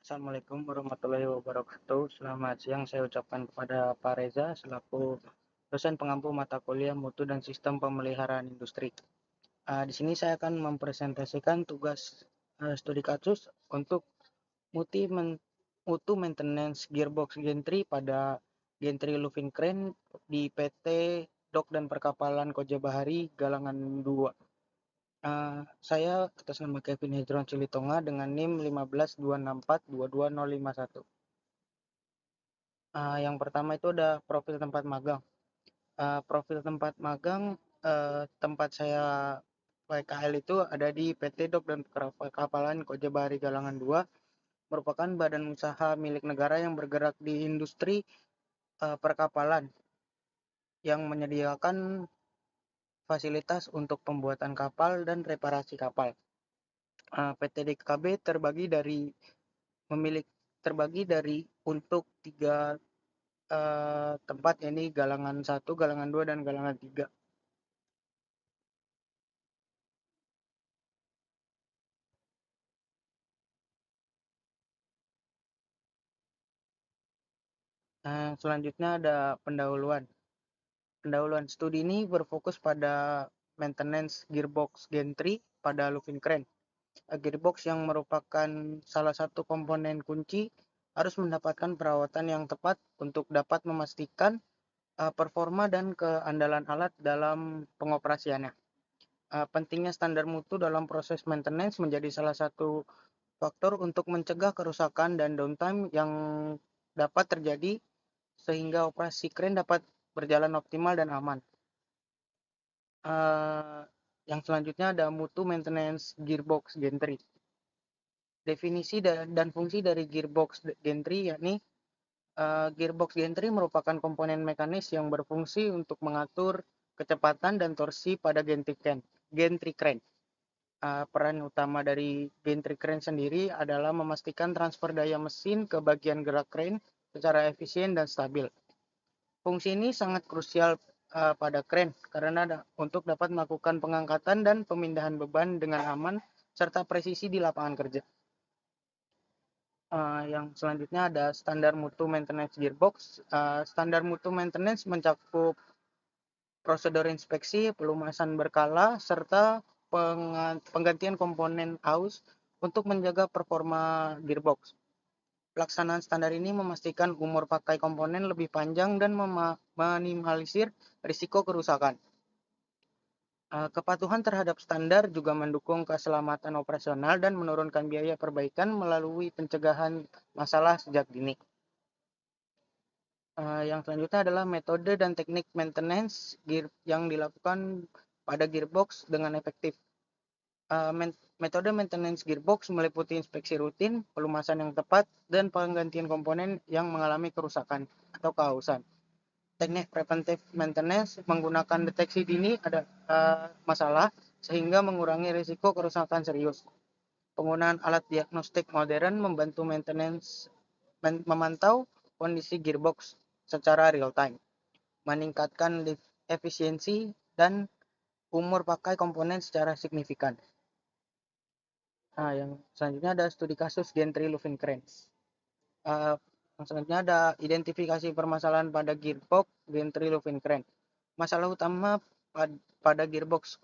Assalamualaikum warahmatullahi wabarakatuh. Selamat siang saya ucapkan kepada Pak Reza selaku dosen pengampu mata kuliah Mutu dan Sistem Pemeliharaan Industri. Di sini saya akan mempresentasikan tugas studi kasus untuk mutu maintenance gearbox gantry pada gantry Lufin Crane di PT Dok dan Perkapalan Koja Bahari Galangan 2. Saya atas nama Kevin Hedron Cilitonga dengan NIM 15264220051. Yang pertama itu ada profil tempat magang. Profil tempat magang, tempat saya PKL itu ada di PT Dok dan Perkapalan Koja Bahari Galangan 2, merupakan badan usaha milik negara yang bergerak di industri perkapalan yang menyediakan fasilitas untuk pembuatan kapal dan reparasi kapal. PT DKB terbagi dari untuk 3 tempat, yakni Galangan 1, Galangan 2, dan Galangan 3. Selanjutnya ada pendahuluan. Pendahuluan studi ini berfokus pada maintenance gearbox gantry pada Lufin Crane. Gearbox yang merupakan salah satu komponen kunci harus mendapatkan perawatan yang tepat untuk dapat memastikan performa dan keandalan alat dalam pengoperasiannya. Pentingnya standar mutu dalam proses maintenance menjadi salah satu faktor untuk mencegah kerusakan dan downtime yang dapat terjadi sehingga operasi crane dapat berjalan optimal dan aman. Yang selanjutnya ada mutu maintenance gearbox gantry. Definisi dan fungsi dari gearbox gantry yakni gearbox gantry merupakan komponen mekanis yang berfungsi untuk mengatur kecepatan dan torsi pada gantry crane. Peran utama dari gantry crane sendiri adalah memastikan transfer daya mesin ke bagian gerak crane secara efisien dan stabil. Fungsi ini sangat krusial pada crane karena untuk dapat melakukan pengangkatan dan pemindahan beban dengan aman serta presisi di lapangan kerja. Yang selanjutnya ada standar mutu maintenance gearbox. Standar mutu maintenance mencakup prosedur inspeksi, pelumasan berkala, serta penggantian komponen aus untuk menjaga performa gearbox. Pelaksanaan standar ini memastikan umur pakai komponen lebih panjang dan meminimalisir risiko kerusakan. Kepatuhan terhadap standar juga mendukung keselamatan operasional dan menurunkan biaya perbaikan melalui pencegahan masalah sejak dini. Yang selanjutnya adalah metode dan teknik maintenance yang dilakukan pada gearbox dengan efektif. Metode maintenance gearbox meliputi inspeksi rutin, pelumasan yang tepat, dan penggantian komponen yang mengalami kerusakan atau kehausan. Teknik preventive maintenance menggunakan deteksi dini ada masalah sehingga mengurangi risiko kerusakan serius. Penggunaan alat diagnostik modern membantu maintenance memantau kondisi gearbox secara real time, meningkatkan efisiensi dan umur pakai komponen secara signifikan. Yang selanjutnya ada studi kasus gantry Lufin Crane. Yang selanjutnya ada identifikasi permasalahan pada gearbox gantry Lufin Crane. Masalah utama pada gearbox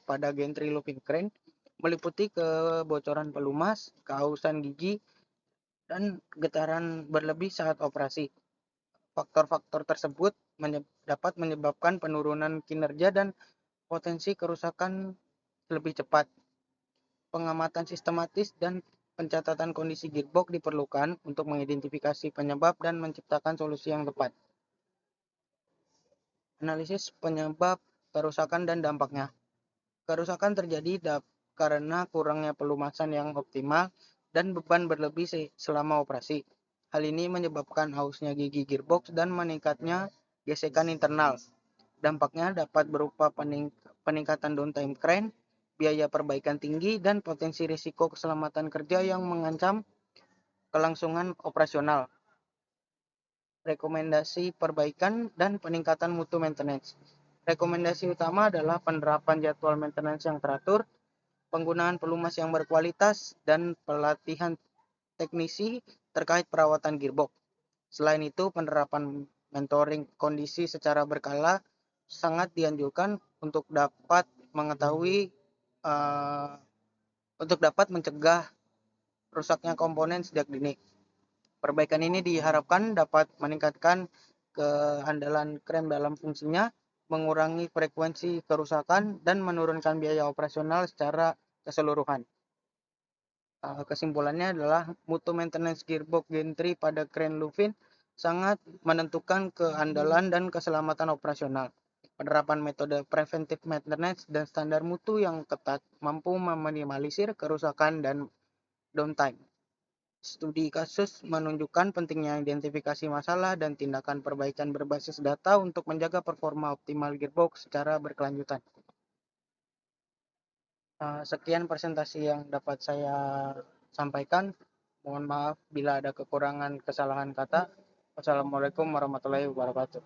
pada gantry Lufin Crane meliputi kebocoran pelumas, kehausan gigi, dan getaran berlebih saat operasi. Faktor-faktor tersebut dapat menyebabkan penurunan kinerja dan potensi kerusakan lebih cepat. Pengamatan sistematis dan pencatatan kondisi gearbox diperlukan untuk mengidentifikasi penyebab dan menciptakan solusi yang tepat. Analisis penyebab kerusakan dan dampaknya. Kerusakan terjadi karena kurangnya pelumasan yang optimal dan beban berlebih selama operasi. Hal ini menyebabkan hausnya gigi gearbox dan meningkatnya gesekan internal. Dampaknya dapat berupa peningkatan downtime crane, biaya perbaikan tinggi, dan potensi risiko keselamatan kerja yang mengancam kelangsungan operasional. Rekomendasi perbaikan dan peningkatan mutu maintenance. Rekomendasi utama adalah penerapan jadwal maintenance yang teratur, penggunaan pelumas yang berkualitas, dan pelatihan teknisi terkait perawatan gearbox. Selain itu, penerapan mentoring kondisi secara berkala sangat dianjurkan uh, untuk dapat mencegah rusaknya komponen sejak dini. Perbaikan ini diharapkan dapat meningkatkan keandalan krem dalam fungsinya, mengurangi frekuensi kerusakan, dan menurunkan biaya operasional secara keseluruhan. Kesimpulannya adalah mutu maintenance gearbox Gen 3 pada kren Lufin sangat menentukan keandalan dan keselamatan operasional. Penerapan metode preventive maintenance dan standar mutu yang ketat mampu meminimalisir kerusakan dan downtime. Studi kasus menunjukkan pentingnya identifikasi masalah dan tindakan perbaikan berbasis data untuk menjaga performa optimal gearbox secara berkelanjutan. Sekian presentasi yang dapat saya sampaikan. Mohon maaf bila ada kekurangan kesalahan kata. Wassalamualaikum warahmatullahi wabarakatuh.